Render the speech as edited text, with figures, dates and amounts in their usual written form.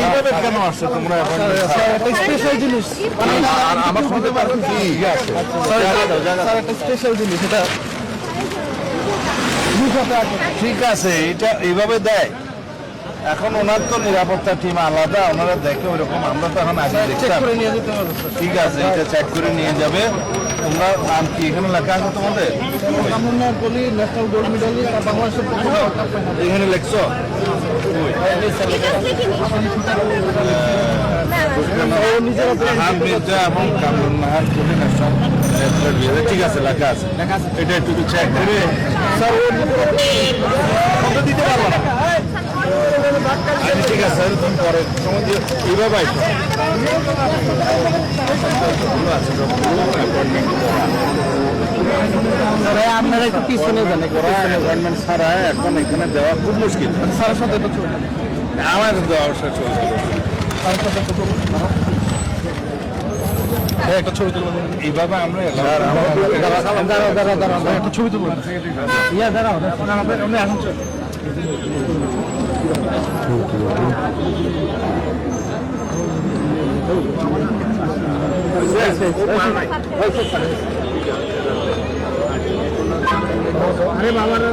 এইভাবে কেন আসছে তোমরা এখন? স্পেশাল জিনিস আমার শুনতে পারবেন কি আছে একটা স্পেশাল জিনিস এটা ঠিক আছে, এটা এইভাবে দেয়। এখন ওনার তো নিরাপত্তা টিম আলাদা, ওনারা দেখে ওইরকম। আমরা তো এখন আগে দেখতাম। ঠিক আছে, এটা চেক করে নিয়ে যাবে। তোমরা নাম কি এখানে লেখা আছে তোমাদের? বলি ন্যাশনাল গোল্ড মেডালিস্ট বাংলাদেশের এখানে লেখছো? মির্জা এবং কামরুন নাহার কোটি ন্যাশনাল। ঠিক আছে, লেখা আছে। এটা একটু চেক করে দিতে পারবো না। ঠিক আছে, তুমি পরে সময় দিয়ে এইভাবে আপনারা একটু পিছনে যান, অ্যাপয়েন্টমেন্ট ছাড়া এখন এখানে দেওয়া খুব মুশকিল। স্যারের সাথে একটু আমার দেওয়া চলছে। একটা ছবি তুলব এইভাবে আমরা একটা ছবি তুলব ইয়া দাঁড়াও আপনি আসুন আরে বাবা রে